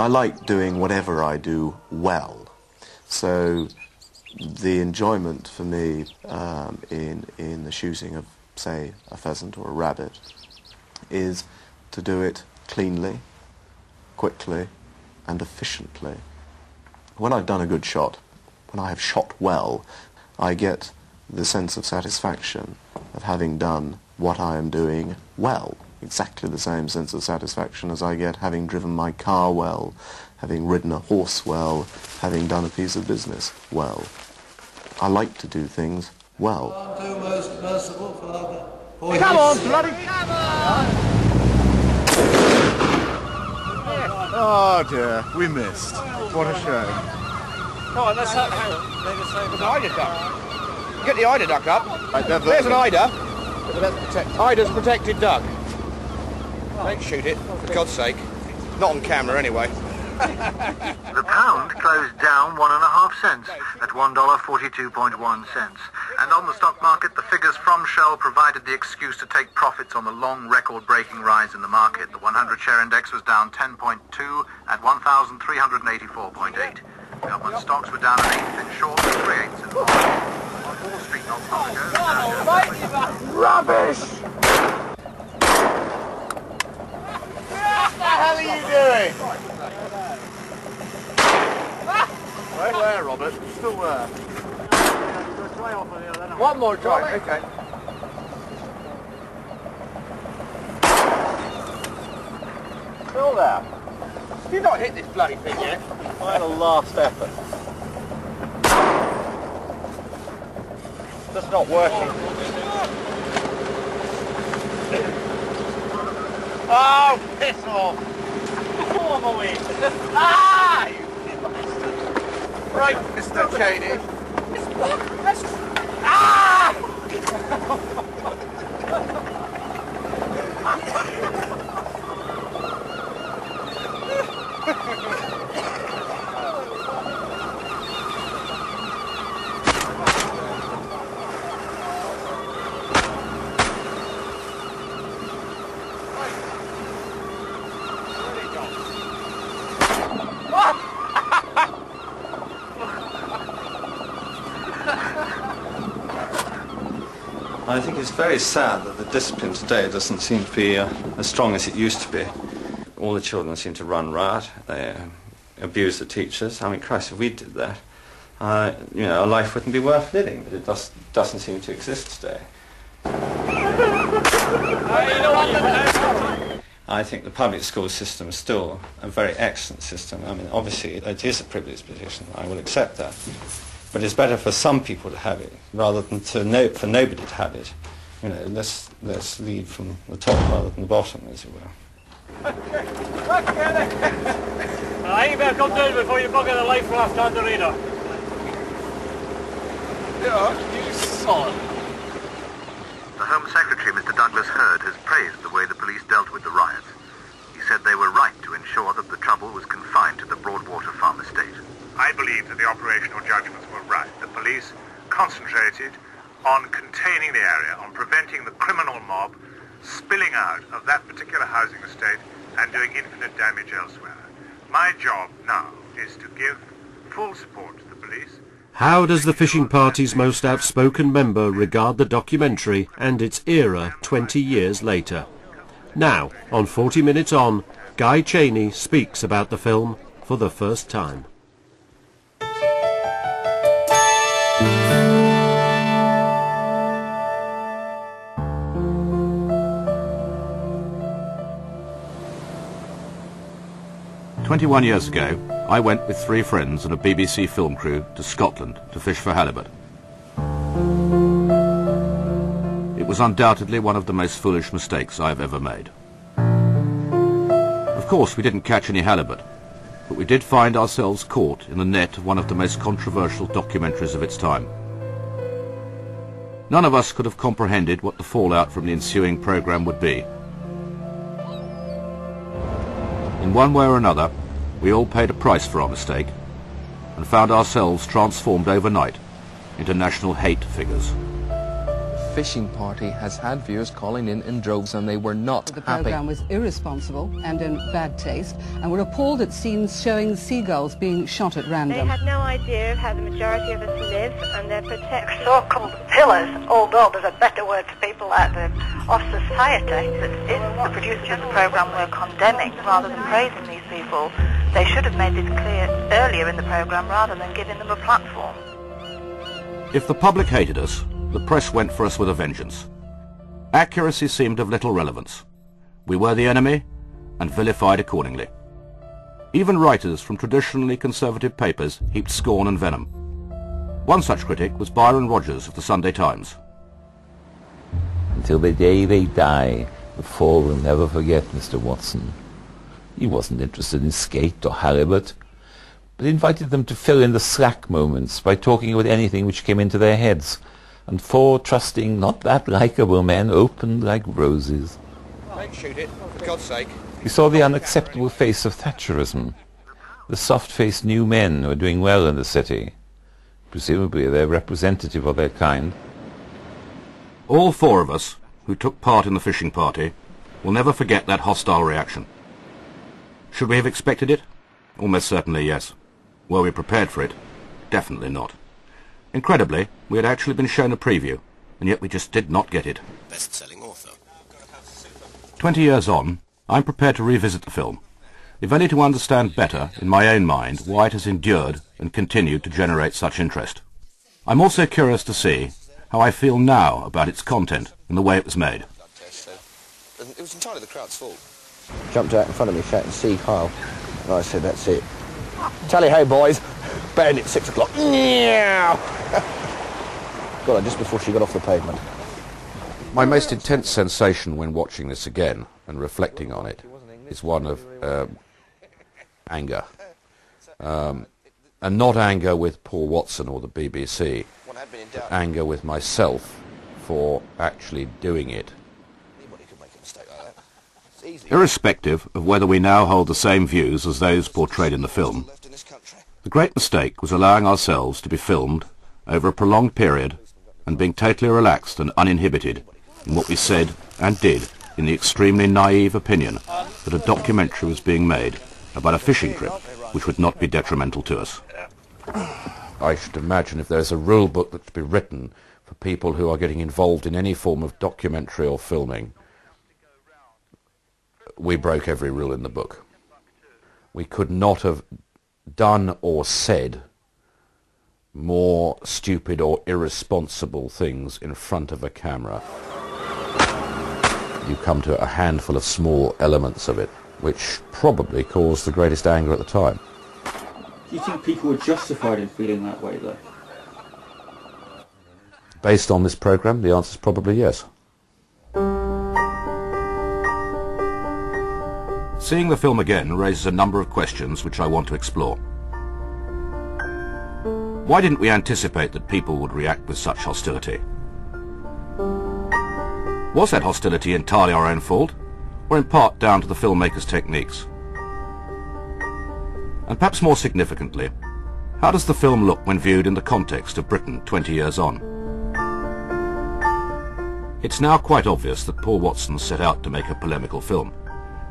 I like doing whatever I do well. So the enjoyment for me in the shooting of, say, a pheasant or a rabbit is to do it cleanly, quickly and efficiently. When I've done a good shot, when I have shot well, I get the sense of satisfaction of having done what I am doing well. Exactly the same sense of satisfaction as I get having driven my car well, having ridden a horse well, having done a piece of business well. I like to do things well. Most merciful Father. Come on, bloody... Come on! Oh dear, we missed. What a shame. Come on, let's hang on. There's an eider duck. Get the eider duck up. Right, there's an eider. Eider's protected duck. Don't shoot it, for God's sake. Not on camera, anyway. The pound closed down 1.5 cents at $1.42.1. And on the stock market, the figures from Shell provided the excuse to take profits on the long record-breaking rise in the market. The 100-share index was down 10.2 at 1,384.8. Government stocks were down an eighth in short and 3/8 in long. On Wall Street not long ago. Rubbish! What the hell are you doing? Where, Robert? Still where? One more try, okay. Still there. You've not hit this bloody thing yet. I had a last effort. That's not working. Oh, piss off! Come on, away. Ah! You bastard! Right, Mr. Cheney. Ah! I think it's very sad that the discipline today doesn't seem to be as strong as it used to be. All the children seem to run riot, they abuse the teachers. I mean, Christ, if we did that, you know, our life wouldn't be worth living, but it doesn't seem to exist today. I think the public school system is still a very excellent system. I mean, obviously, it is a privileged position, I will accept that. But it's better for some people to have it, rather than for nobody to have it. You know, let's lead from the top rather than the bottom, as it were. I think you better come down before you bugger the life raft on the radar. Yeah, you son. The Home Secretary, Mr. Douglas Hurd, has praised the way the police dealt with the riots. He said they were right to ensure that the trouble was confined to the Broadwater Farm estate. I believe that the operational judgments were right. The police concentrated on containing the area, on preventing the criminal mob spilling out of that particular housing estate and doing infinite damage elsewhere. My job now is to give full support to the police. How does the fishing party's most outspoken member regard the documentary and its era 20 years later? Now, on 40 Minutes On, Guy Cheney speaks about the film for the first time. "21 years ago, I went with 3 friends and a BBC film crew to Scotland to fish for halibut. It was undoubtedly one of the most foolish mistakes I have ever made. Of course, we didn't catch any halibut, but we did find ourselves caught in the net of one of the most controversial documentaries of its time. None of us could have comprehended what the fallout from the ensuing programme would be. In one way or another, we all paid a price for our mistake and found ourselves transformed overnight into national hate figures. fishing party has had viewers calling in droves, and they were not The happy. programme was irresponsible and in bad taste, and were appalled at scenes showing seagulls being shot at random. They had no idea of how the majority of us live, and they're protected. So-called pillars, although there's a better word for people like them, of society. If the producers of the programme were condemning rather than praising these people, they should have made this clear earlier in the programme rather than giving them a platform. If the public hated us, the press went for us with a vengeance. Accuracy seemed of little relevance. We were the enemy and vilified accordingly. Even writers from traditionally conservative papers heaped scorn and venom. One such critic was Byron Rogers of the Sunday Times. Until the day they die, the four will never forget Mr. Watson. He wasn't interested in skate or halibut, but invited them to fill in the slack moments by talking about anything which came into their heads, and four trusting, not that likeable men opened like roses. Don't shoot it, for God's sake. We saw the unacceptable face of Thatcherism, the soft-faced new men who are doing well in the city. Presumably they're representative of their kind. All four of us, who took part in the fishing party, will never forget that hostile reaction. Should we have expected it? Almost certainly yes. Were we prepared for it? Definitely not. Incredibly, we had actually been shown a preview, and yet we just did not get it. Best-selling author. 20 years on, I'm prepared to revisit the film, if only to understand better, in my own mind, why it has endured and continued to generate such interest. I'm also curious to see how I feel now about its content and the way it was made. It was entirely the crowd's fault. Jumped out in front of me shouting, "See Kyle." And I said, "That's it. Tally ho, boys. Bandit 6 o'clock. Got her just before she got off the pavement." My most intense sensation when watching this again and reflecting on it is one of anger. And not anger with Paul Watson or the BBC, but anger with myself for actually doing it. Irrespective of whether we now hold the same views as those portrayed in the film, the great mistake was allowing ourselves to be filmed over a prolonged period and being totally relaxed and uninhibited in what we said and did in the extremely naive opinion that a documentary was being made about a fishing trip which would not be detrimental to us. I should imagine if there's a rule book that should be written for people who are getting involved in any form of documentary or filming, we broke every rule in the book. We could not have done or said more stupid or irresponsible things in front of a camera. You come to a handful of small elements of it, which probably caused the greatest anger at the time. Do you think people were justified in feeling that way, though? Based on this programme, the answer is probably yes. Seeing the film again raises a number of questions which I want to explore. Why didn't we anticipate that people would react with such hostility? Was that hostility entirely our own fault, or in part down to the filmmaker's techniques? And perhaps more significantly, how does the film look when viewed in the context of Britain 20 years on? It's now quite obvious that Paul Watson set out to make a polemical film,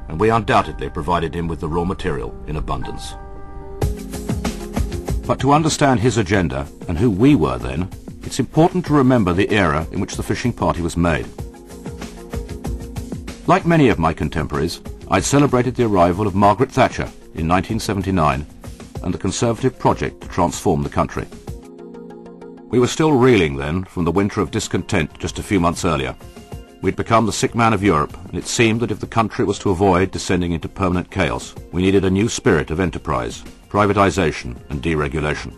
and we undoubtedly provided him with the raw material in abundance. But to understand his agenda and who we were then, it's important to remember the era in which the fishing party was made. Like many of my contemporaries, I'd celebrated the arrival of Margaret Thatcher in 1979 and the Conservative project to transform the country. We were still reeling then from the winter of discontent just a few months earlier. We'd become the sick man of Europe, and it seemed that if the country was to avoid descending into permanent chaos, we needed a new spirit of enterprise, privatisation and deregulation.